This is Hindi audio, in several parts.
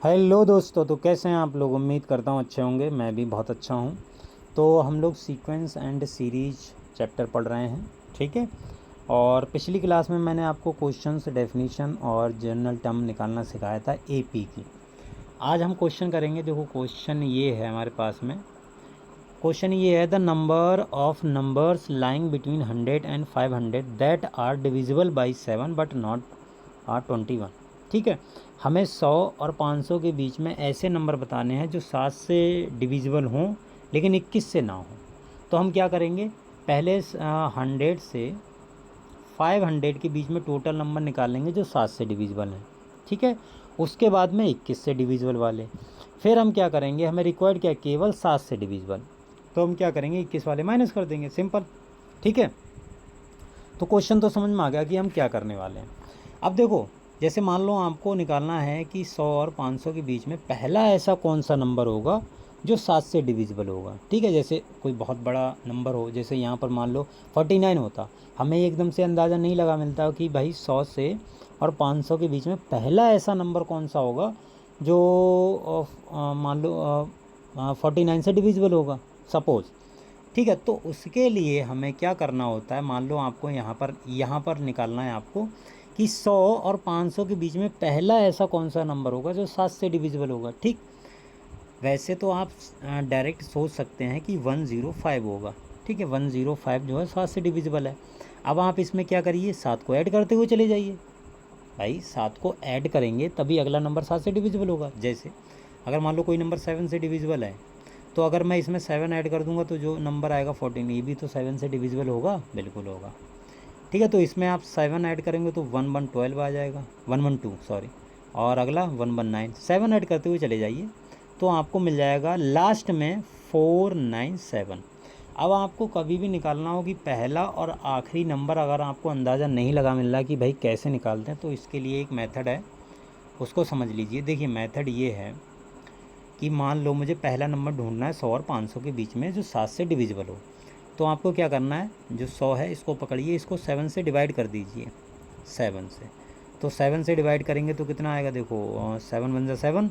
हेलो दोस्तों, तो कैसे हैं आप लोग। उम्मीद करता हूँ अच्छे होंगे। मैं भी बहुत अच्छा हूँ। तो हम लोग सीक्वेंस एंड सीरीज चैप्टर पढ़ रहे हैं, ठीक है। और पिछली क्लास में मैंने आपको क्वेश्चंस, डेफिनेशन और जनरल टर्म निकालना सिखाया था एपी की। आज हम क्वेश्चन करेंगे। देखो क्वेश्चन ये है हमारे पास में। क्वेश्चन ये है, the number of numbers lying between 100 and 500 that are divisible by 7 but not are 21। ठीक है, हमें 100 और 500 के बीच में ऐसे नंबर बताने हैं जो 7 से डिविजिबल हों लेकिन 21 से ना हो। तो हम क्या करेंगे, पहले 100 से 500 के बीच में टोटल नंबर निकालेंगे जो 7 से डिविजिबल हैं, ठीक है। उसके बाद में 21 से डिविजिबल वाले। फिर हम क्या करेंगे, हमें रिक्वायर्ड क्या, केवल 7 से डिविजिबल। तो हम क्या करेंगे, 21 वाले माइनस कर देंगे, सिंपल, ठीक है। तो क्वेश्चन तो समझ में आ गया कि हम क्या करने वाले हैं। अब देखो, जैसे मान लो आपको निकालना है कि 100 और 500 के बीच में पहला ऐसा कौन सा नंबर होगा जो 7 से डिविजिबल होगा, ठीक है। जैसे कोई बहुत बड़ा नंबर हो, जैसे यहाँ पर मान लो 49 होता, हमें एकदम से अंदाज़ा नहीं लगा मिलता कि भाई 100 से और 500 के बीच में पहला ऐसा नंबर कौन सा होगा जो मान लो 49 से डिविजिबल होगा, सपोज़, ठीक है। तो उसके लिए हमें क्या करना होता है, मान लो आपको यहाँ पर निकालना है आपको कि 100 और 500 के बीच में पहला ऐसा कौन सा नंबर होगा जो 7 से डिविजिबल होगा, ठीक। वैसे तो आप डायरेक्ट सोच सकते हैं कि 105 होगा, ठीक है। 105 जो है 7 से डिविजिबल है। अब आप इसमें क्या करिए, 7 को ऐड करते हुए चले जाइए। भाई 7 को ऐड करेंगे तभी अगला नंबर 7 से डिविजिबल होगा। जैसे अगर मान लो कोई नंबर 7 से डिविजिबल है, तो अगर मैं इसमें 7 ऐड कर दूंगा तो जो नंबर आएगा 14, ये भी तो 7 से डिविजिबल होगा, बिल्कुल होगा, ठीक है। तो इसमें आप 7 ऐड करेंगे तो 1112 आ जाएगा, 112 सॉरी, और अगला 119। 7 ऐड करते हुए चले जाइए तो आपको मिल जाएगा लास्ट में 497। अब आपको कभी भी निकालना हो कि पहला और आखिरी नंबर अगर आपको अंदाज़ा नहीं लगा मिल रहा कि भाई कैसे निकालते हैं, तो इसके लिए एक मेथड है, उसको समझ लीजिए। देखिए मेथड ये है कि मान लो मुझे पहला नंबर ढूंढना है 100 और 500 के बीच में जो 7 से डिविजिबल हो। तो आपको क्या करना है, जो 100 है इसको पकड़िए, इसको 7 से डिवाइड कर दीजिए, 7 से। तो 7 से डिवाइड करेंगे तो कितना आएगा, देखो 7 वन जा 7,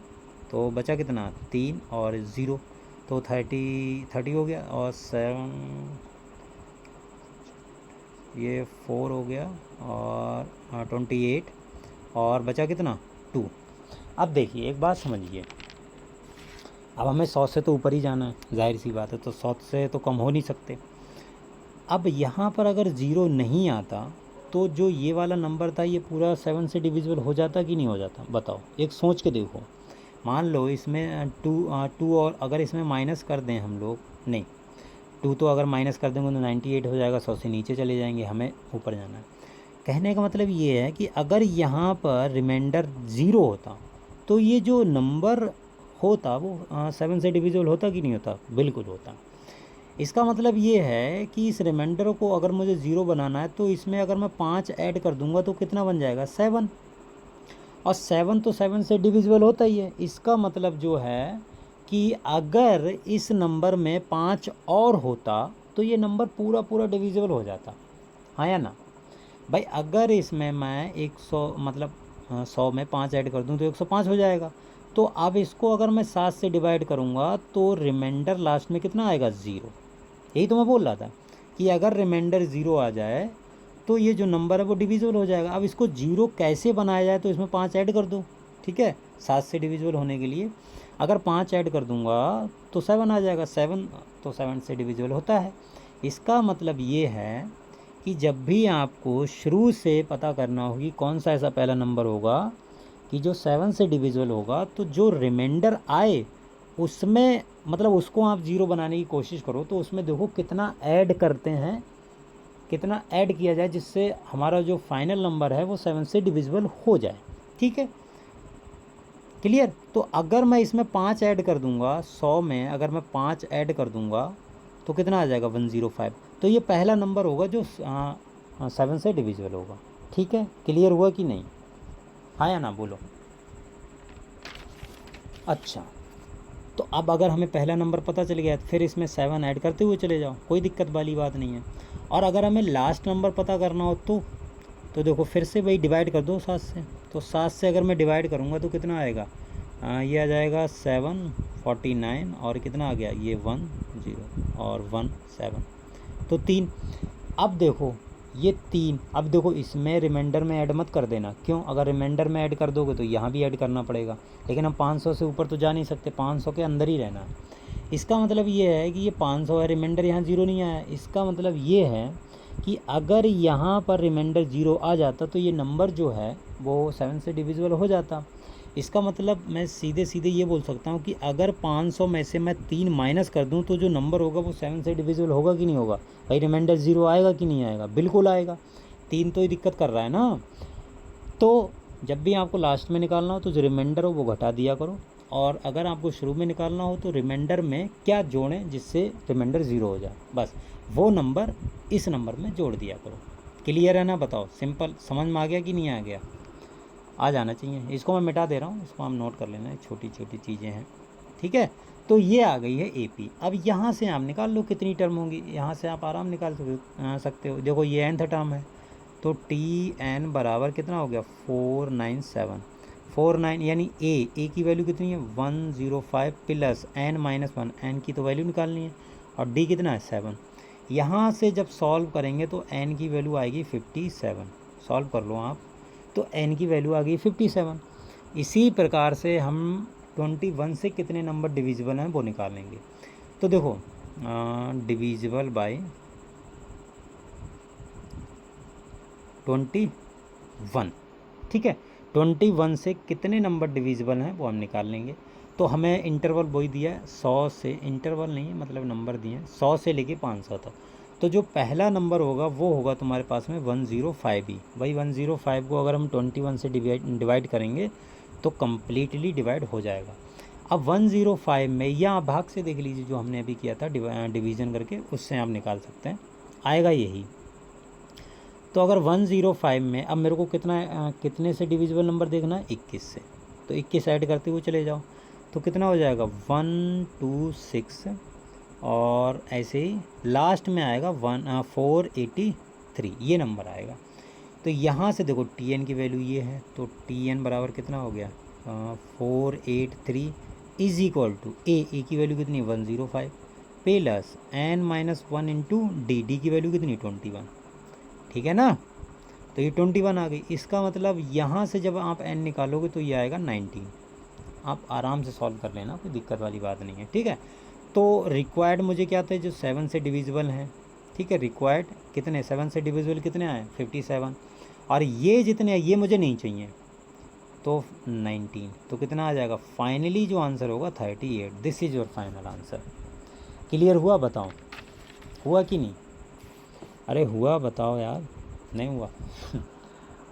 तो बचा कितना, 3 और 0, तो 30 हो गया, और 7 ये 4 हो गया, और 28, और बचा कितना, 2। अब देखिए एक बात समझिए, अब हमें 100 से तो ऊपर ही जाना है, जाहिर सी बात है, तो 100 से तो कम हो नहीं सकते। अब यहाँ पर अगर ज़ीरो नहीं आता तो जो ये वाला नंबर था ये पूरा 7 से डिविजिबल हो जाता कि नहीं हो जाता, बताओ, एक सोच के देखो। मान लो इसमें टू और अगर इसमें माइनस कर दें हम लोग, नहीं, 2 तो अगर माइनस कर देंगे तो 98 हो जाएगा, 100 से नीचे चले जाएंगे, हमें ऊपर जाना है। कहने का मतलब ये है कि अगर यहाँ पर रिमाइंडर ज़ीरो होता तो ये जो नंबर होता वो 7 से डिविजिबल होता कि नहीं होता, बिल्कुल होता। इसका मतलब ये है कि इस रिमाइंडर को अगर मुझे ज़ीरो बनाना है तो इसमें अगर मैं 5 ऐड कर दूंगा तो कितना बन जाएगा, 7, और 7 तो 7 से डिविजिबल होता ही है। इसका मतलब जो है कि अगर इस नंबर में 5 और होता तो ये नंबर पूरा पूरा डिविजिबल हो जाता, हाँ या ना भाई। अगर इसमें मैं 100 मतलब 100 में 5 ऐड कर दूं तो 105 हो जाएगा। तो अब इसको अगर मैं 7 से डिवाइड करूंगा तो रिमाइंडर लास्ट में कितना आएगा, 0। यही तो मैं बोल रहा था कि अगर रिमाइंडर 0 आ जाए तो ये जो नंबर है वो डिविजिबल हो जाएगा। अब इसको 0 कैसे बनाया जाए, तो इसमें 5 ऐड कर दो, ठीक है, 7 से डिविजिबल होने के लिए। अगर 5 ऐड कर दूंगा तो 7 आ जाएगा, 7 तो 7 से डिविजिबल होता है। इसका मतलब ये है कि जब भी आपको शुरू से पता करना हो कि कौन सा ऐसा पहला नंबर होगा कि जो 7 से डिविजिबल होगा, तो जो रिमाइंडर आए उसमें मतलब उसको आप 0 बनाने की कोशिश करो, तो उसमें देखो कितना ऐड करते हैं, कितना ऐड किया जाए जिससे हमारा जो फाइनल नंबर है वो 7 से डिविजिबल हो जाए, ठीक है, क्लियर। तो अगर मैं इसमें 5 ऐड कर दूंगा, 100 में अगर मैं 5 ऐड कर दूंगा तो कितना आ जाएगा, 105। तो ये पहला नंबर होगा जो 7 से डिविजिबल होगा, ठीक है, क्लियर हुआ कि नहीं, हाँ या ना बोलो। अच्छा, तो अब अगर हमें पहला नंबर पता चल गया फिर इसमें 7 ऐड करते हुए चले जाओ, कोई दिक्कत वाली बात नहीं है। और अगर हमें लास्ट नंबर पता करना हो तो देखो फिर से वही डिवाइड कर दो 7 से। तो 7 से अगर मैं डिवाइड करूँगा तो कितना आएगा, ये आ जाएगा 749 और कितना आ गया ये 10 और 17, तो 3। अब देखो ये 3, अब देखो इसमें रिमाइंडर में ऐड मत कर देना, क्यों? अगर रिमाइंडर में ऐड कर दोगे तो यहाँ भी ऐड करना पड़ेगा, लेकिन हम 500 से ऊपर तो जा नहीं सकते, 500 के अंदर ही रहना है। इसका मतलब ये है कि ये 500 है, रिमाइंडर यहाँ 0 नहीं आया, इसका मतलब ये है कि अगर यहाँ पर रिमाइंडर 0 आ जाता तो ये नंबर जो है वो 7 से डिविजिबल हो जाता। इसका मतलब मैं सीधे सीधे ये बोल सकता हूँ कि अगर 500 में से मैं 3 माइनस कर दूँ तो जो नंबर होगा वो 7 से डिविजिबल होगा कि नहीं होगा? भाई रिमाइंडर 0 आएगा कि नहीं आएगा? बिल्कुल आएगा। 3 तो ही दिक्कत कर रहा है ना। तो जब भी आपको लास्ट में निकालना हो तो जो रिमाइंडर हो वो घटा दिया करो, और अगर आपको शुरू में निकालना हो तो रिमाइंडर में क्या जोड़ें जिससे रिमाइंडर 0 हो जाए, बस वो नंबर इस नंबर में जोड़ दिया करो। क्लियर है ना? बताओ, सिंपल, समझ में आ गया कि नहीं आ गया? आ जाना चाहिए। इसको मैं मिटा दे रहा हूँ, इसको हम नोट कर लेना, छोटी छोटी चीज़ें हैं, ठीक है। तो ये आ गई है AP। अब यहाँ से आप निकाल लो कितनी टर्म होंगी, यहाँ से आप आराम निकाल सकते हो। देखो ये nth टर्म है, तो TN बराबर कितना हो गया 497, 49 यानी A की वैल्यू कितनी है 105 प्लस n-1, n की तो वैल्यू निकालनी है, और D कितना है 7। यहाँ से जब सॉल्व करेंगे तो n की वैल्यू आएगी 57, सॉल्व कर लो आप, तो n की वैल्यू आ गई 57। इसी प्रकार से हम 21 से कितने नंबर डिविजिबल हैं वो निकालेंगे। तो देखो डिविजिबल बाय 21, ठीक है, 21 से कितने नंबर डिविजिबल हैं वो हम निकाल लेंगे। तो हमें इंटरवल वही दिया है 100 से, इंटरवल नहीं है मतलब नंबर दिए हैं 100 से लेके 500 तक। तो जो पहला नंबर होगा वो होगा तुम्हारे पास में 105 ही। भाई 105 को अगर हम 21 से डिवाइड करेंगे तो कम्प्लीटली डिवाइड हो जाएगा। अब 105 में या भाग से देख लीजिए, जो हमने अभी किया था डिवीज़न करके, उससे आप निकाल सकते हैं, आएगा यही। तो अगर 105 में अब मेरे को कितने से डिविजिबल नंबर देखना है 21 से, तो 21 ऐड करते हुए चले जाओ, तो कितना हो जाएगा 126, और ऐसे ही लास्ट में आएगा 483, ये नंबर आएगा। तो यहाँ से देखो TN की वैल्यू ये है, तो TN बराबर कितना हो गया 483 इज इक्वल टू A की वैल्यू कितनी 105 प्लस n-1 इंटू D की वैल्यू कितनी 21, ठीक है ना। तो ये 21 आ गई। इसका मतलब यहाँ से जब आप n निकालोगे तो ये आएगा 19। आप आराम से सॉल्व कर लेना, कोई दिक्कत वाली बात नहीं है, ठीक है। तो रिक्वायर्ड मुझे क्या था, जो 7 से डिविजिबल हैं, ठीक है, रिक्वायर्ड कितने 7 से डिविजिबल कितने आए 57, और ये जितने ये मुझे नहीं चाहिए, तो 19, तो कितना आ जाएगा फाइनली जो आंसर होगा 38। This is your final answer. Clear हुआ? बताओ हुआ कि नहीं? अरे हुआ, बताओ यार, नहीं हुआ?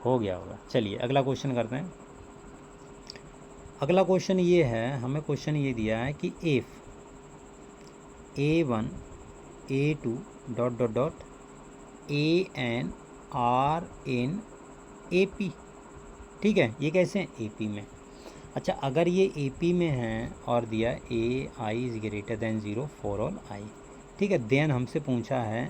हो गया होगा। चलिए अगला क्वेश्चन करते हैं। अगला क्वेश्चन ये है, हमें क्वेश्चन ये दिया है कि if A1 A2 dot dot dot AN are in AP, ठीक है, ये कैसे हैं AP में। अच्छा, अगर ये AP में हैं और दिया AI is greater than 0 for all I, ठीक है, देन हमसे पूछा है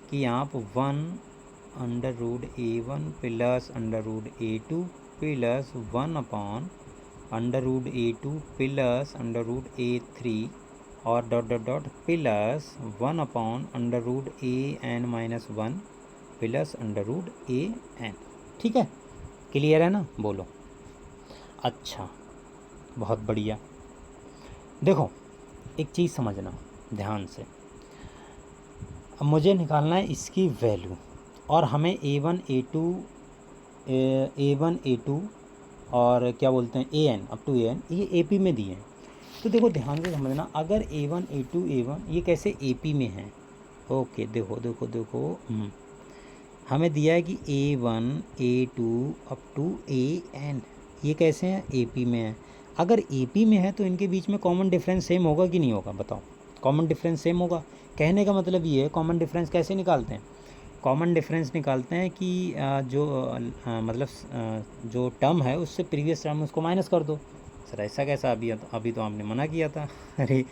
कि आप 1√A1 plus √A2 plus 1/√A2 plus √A3 और dot dot dot plus 1/√AN-1 plus √AN, ठीक है। क्लियर है ना? बोलो। अच्छा, बहुत बढ़िया। देखो एक चीज़ समझना ध्यान से, अब मुझे निकालना है इसकी वैल्यू, और हमें A1 A2 और क्या बोलते हैं AN अप टू AN ये AP में दिए हैं। तो देखो ध्यान से समझना, अगर A1 A1 ये कैसे AP में है, ओके, देखो देखो देखो हमें दिया है कि A1 A2 up to AN ये कैसे हैं AP में है। अगर AP में है तो इनके बीच में कॉमन डिफरेंस सेम होगा कि नहीं होगा? बताओ, कॉमन डिफरेंस सेम होगा। कहने का मतलब ये है, कॉमन डिफरेंस कैसे निकालते हैं? कॉमन डिफरेंस निकालते हैं कि मतलब जो टर्म है उससे प्रीवियस टर्म उसको माइनस कर दो। सर ऐसा कैसा? अभी तो आपने मना किया था। अरे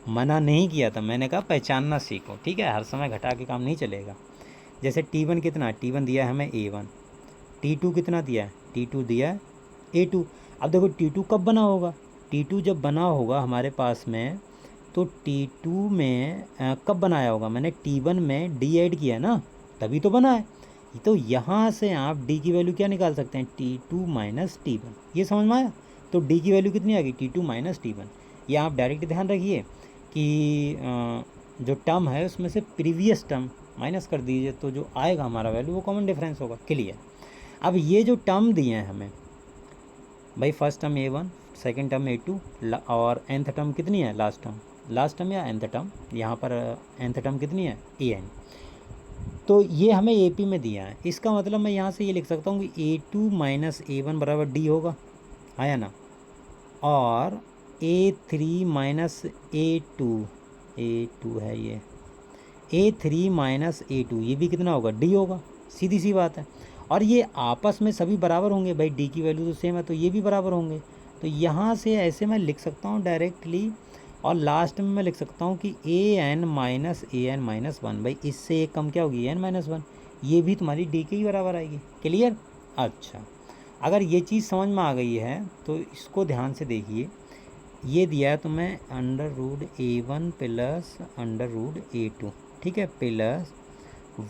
मना नहीं किया था, मैंने कहा पहचानना सीखो, ठीक है, हर समय घटा के काम नहीं चलेगा। जैसे T1 कितना है, T1 दिया है हमें A1, T2 कितना दिया है, T2 दिया है A2। अब देखो T2 कब बना होगा, T2 जब बना होगा हमारे पास में, तो T2 में कब बनाया होगा, मैंने T1 में D ऐड किया ना, तभी तो बना है। तो यहाँ से आप D की वैल्यू क्या निकाल सकते हैं, T2 माइनस T1। ये समझ में आया। तो D की वैल्यू कितनी आ गई, T2 माइनस T1। ये आप डायरेक्ट ध्यान रखिए कि जो टर्म है उसमें से प्रीवियस टर्म माइनस कर दीजिए, तो जो आएगा हमारा वैल्यू वो कॉमन डिफरेंस होगा। क्लियर। अब ये जो टर्म दिए हैं हमें भाई, first term A1, second term A2 और nth टर्म कितनी है, लास्ट टर्म या nth टर्म, यहाँ पर nth टर्म कितनी है, an। तो ये हमें AP में दिया है। इसका मतलब मैं यहाँ से ये लिख सकता हूँ कि A2 माइनस A1 बराबर D होगा, आया ना। और A3 माइनस A2 है ये, A3 माइनस A2 ये भी कितना होगा, D होगा। सीधी सी बात है। और ये आपस में सभी बराबर होंगे भाई, D की वैल्यू तो सेम है, तो ये भी बराबर होंगे। तो यहाँ से ऐसे मैं लिख सकता हूँ डायरेक्टली, और लास्ट में मैं लिख सकता हूँ कि an माइनस an-1 भाई, इससे एक कम क्या होगी, n-1, ये भी तुम्हारी D के ही बराबर आएगी। क्लियर। अच्छा, अगर ये चीज़ समझ में आ गई है तो इसको ध्यान से देखिए। ये दिया है तुम्हें √A1 प्लस √A2, ठीक है, plus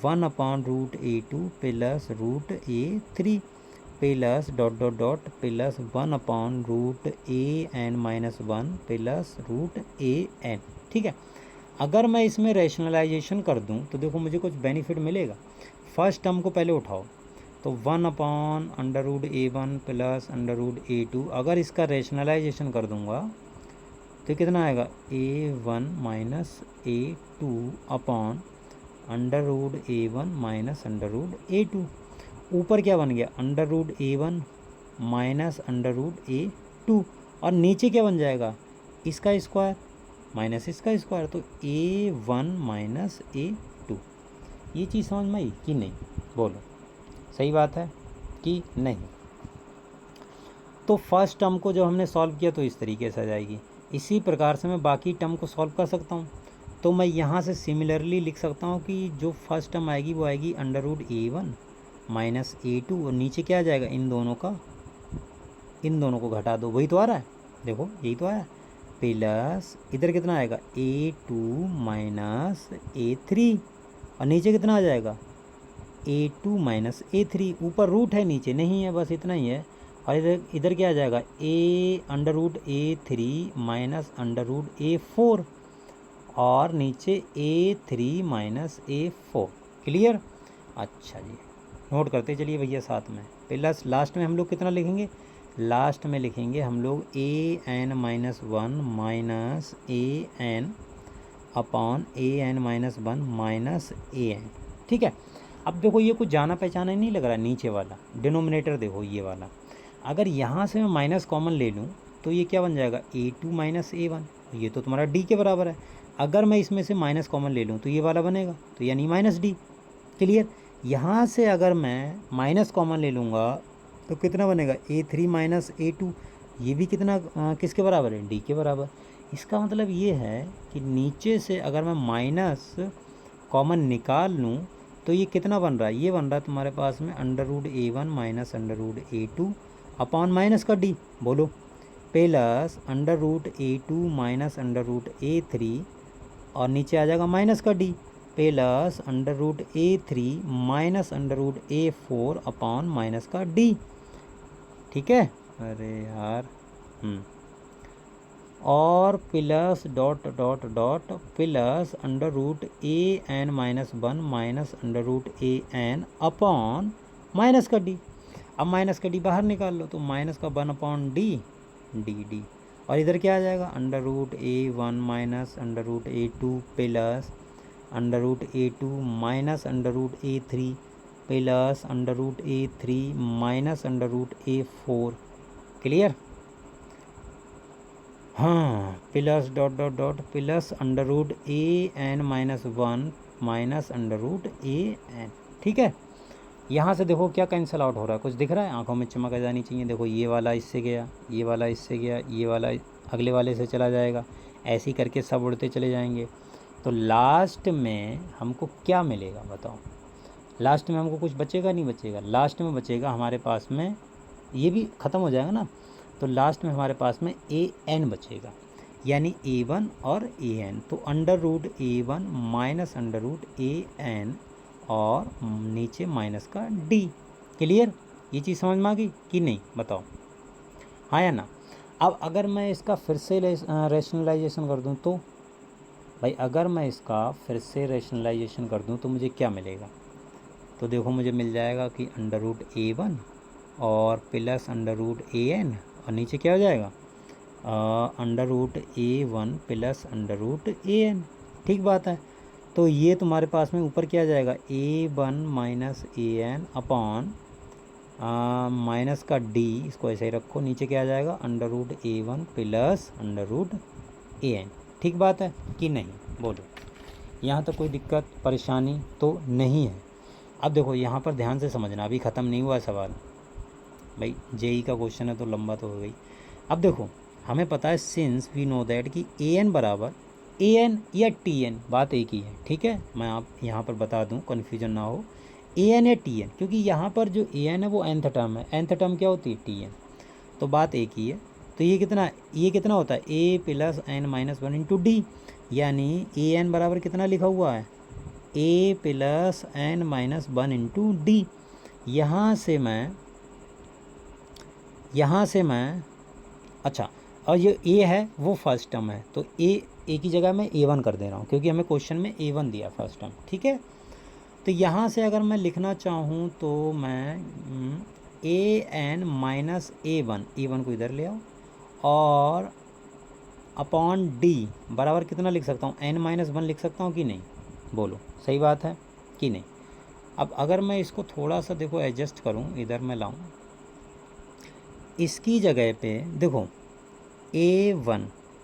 1/√A2 plus √A3 plus dot dot dot plus 1/√an-1 plus √an, ठीक है। अगर मैं इसमें रैशनलाइजेशन कर दूं तो देखो मुझे कुछ बेनिफिट मिलेगा। फर्स्ट टर्म को पहले उठाओ, तो 1/√A1 प्लस √A2, अगर इसका रैशनलाइजेशन कर दूंगा तो कितना आएगा, A1 minus A2 upon √A1 minus √A2। ऊपर क्या बन गया, √A1 माइनस √A2, और नीचे क्या बन जाएगा, इसका स्क्वायर माइनस इसका स्क्वायर, तो A1 माइनस A2। ये चीज़ समझ में आई कि नहीं, बोलो सही बात है कि नहीं। तो फर्स्ट टर्म को जब हमने सॉल्व किया तो इस तरीके से आ जाएगी। इसी प्रकार से मैं बाकी टर्म को सॉल्व कर सकता हूँ। तो मैं यहाँ से सिमिलरली लिख सकता हूँ कि जो फर्स्ट टर्म आएगी वो आएगी √A1 माइनस A2, और नीचे क्या आ जाएगा, इन दोनों को घटा दो, वही तो आ रहा है, देखो यही तो आया, प्लस इधर कितना आएगा, A2 माइनस A3, और नीचे कितना आ जाएगा, A2 माइनस A3। ऊपर रूट है, नीचे नहीं है, बस इतना ही है। और इधर क्या आ जाएगा, √A3 माइनस √A4, और नीचे A3 माइनस A4। क्लियर। अच्छा जी, नोट करते चलिए भैया साथ में। प्लस लास्ट में हम लोग कितना लिखेंगे, लास्ट में लिखेंगे हम लोग an-1 minus an upon an-1 minus an, ठीक है। अब देखो ये कुछ जाना पहचाना ही नहीं लग रहा, नीचे वाला डिनोमिनेटर देखो ये वाला, अगर यहाँ से मैं माइनस कॉमन ले लूँ तो ये क्या बन जाएगा, A2 माइनस A1, ये तो तुम्हारा D के बराबर है। अगर मैं इसमें से माइनस कॉमन ले लूँ तो ये वाला बनेगा, तो यानी माइनस D। क्लियर। यहाँ से अगर मैं माइनस कॉमन ले लूँगा तो कितना बनेगा, A3 माइनस A2, ये भी कितना किसके बराबर है, D के बराबर। इसका मतलब ये है कि नीचे से अगर मैं माइनस कॉमन निकाल लूँ तो ये कितना बन रहा है, ये बन रहा है तुम्हारे पास में √A1 minus √A2 upon minus का D, बोलो, प्लस √A2 माइनस √A3, और नीचे आ जाएगा माइनस का D, plus √A3 minus √A4 upon minus का D, ठीक है। अरे यार, और plus dot dot dot plus √an-1 minus √an upon minus का D। अब माइनस का D बाहर निकाल लो, तो माइनस का 1/D डी, और इधर क्या आ जाएगा, √A1 minus √A2 plus √A2 minus √A3 plus √A3 minus √A4। Clear. हाँ, plus dot dot dot plus √an-1 minus √an, ठीक है। यहाँ से देखो क्या कैंसिल आउट हो रहा है, कुछ दिख रहा है, आंखों में चमक आ जानी चाहिए। देखो ये वाला इससे गया, ये वाला इससे गया, ये वाला अगले वाले से चला जाएगा, ऐसे ही करके सब उड़ते चले जाएंगे। तो लास्ट में हमको क्या मिलेगा बताओ, लास्ट में हमको कुछ बचेगा नहीं बचेगा, लास्ट में बचेगा हमारे पास में, ये भी ख़त्म हो जाएगा ना, तो लास्ट में हमारे पास में ए एन बचेगा, यानी A1 और AN। तो under root A1 minus under root AN और नीचे माइनस का D। क्लियर? ये चीज़ समझ में आ गई कि नहीं, बताओ, हाँ या ना? अब अगर मैं इसका फिर से रैशनलाइजेशन कर दूं तो भाई, अगर मैं इसका फिर से रैशनलाइजेशन कर दूं तो मुझे क्या मिलेगा? तो देखो, मुझे मिल जाएगा कि अंडर रूट A1 और प्लस अंडर रूट AN और नीचे क्या हो जाएगा? Under root A1 plus under root AN। ठीक बात है। तो ये तुम्हारे पास में ऊपर क्या आ जाएगा? A1 minus AN upon minus का D, इसको ऐसे ही रखो, नीचे क्या आ जाएगा? Under root A1 plus under root AN। ठीक बात है कि नहीं, बोलो। यहाँ तक कोई दिक्कत परेशानी तो नहीं है? अब देखो यहाँ पर ध्यान से समझना, अभी ख़त्म नहीं हुआ सवाल भाई, जेई का क्वेश्चन है तो लंबा तो हो गई। अब देखो, हमें पता है सिंस वी नो दैट कि AN बराबर AN या TN, बात एक ही है। ठीक है, मैं आप यहाँ पर बता दूँ, कन्फ्यूजन ना हो, AN या TN, क्योंकि यहाँ पर जो AN है वो nth टर्म है, nth टर्म क्या होती है? TN। तो बात एक ही है। तो ये कितना होता है? A plus N minus 1 into D, यानी AN बराबर कितना लिखा हुआ है? A plus N minus 1 into D। यहाँ से मैं अच्छा, और ये A है वो फर्स्ट टर्म है, तो A की जगह मैं A1 कर दे रहा हूँ, क्योंकि हमें क्वेश्चन में A1 दिया फर्स्ट टर्म। ठीक है, तो यहाँ से अगर मैं लिखना चाहूँ तो मैं AN माइनस A1 को इधर ले आओ, और अपॉन D बराबर कितना लिख सकता हूँ? N माइनस 1 लिख सकता हूँ कि नहीं, बोलो, सही बात है कि नहीं? अब अगर मैं इसको थोड़ा सा देखो एडजस्ट करूँ, इधर मैं लाऊँ, इसकी जगह पे देखो A1,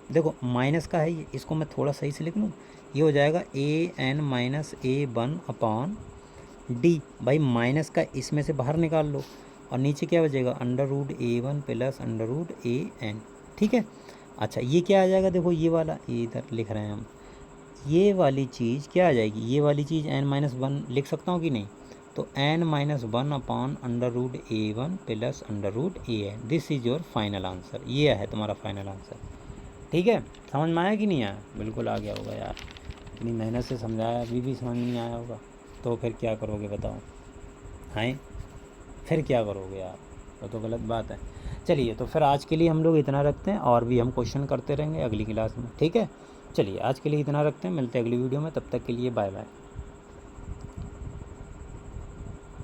देखो माइनस का है ये, इसको मैं थोड़ा सही से लिख लूँ, ये हो जाएगा AN minus A1 upon D। भाई माइनस का इसमें से बाहर निकाल लो, और नीचे क्या बचेगा? Under root A1 plus under root AN। ठीक है, अच्छा, ये क्या आ जाएगा? देखो ये वाला, ये इधर लिख रहे हैं हम, ये वाली चीज़ क्या आ जाएगी? ये वाली चीज़ N माइनस 1 लिख सकता हूँ कि नहीं? तो N minus 1 upon under root A1 plus under root AN। This is your final answer. ये है तुम्हारा फाइनल आंसर। ठीक है, समझ में आया कि नहीं आया? बिल्कुल आ गया होगा यार, इतनी मेहनत से समझाया, अभी भी समझ में नहीं आया होगा तो फिर क्या करोगे बताओ? हैं, फिर क्या करोगे यार? वो तो गलत बात है। चलिए, तो फिर आज के लिए हम लोग इतना रखते हैं, और भी हम क्वेश्चन करते रहेंगे अगली क्लास में। ठीक है, चलिए आज के लिए इतना रखते हैं, मिलते हैं अगली वीडियो में, तब तक के लिए बाय बाय।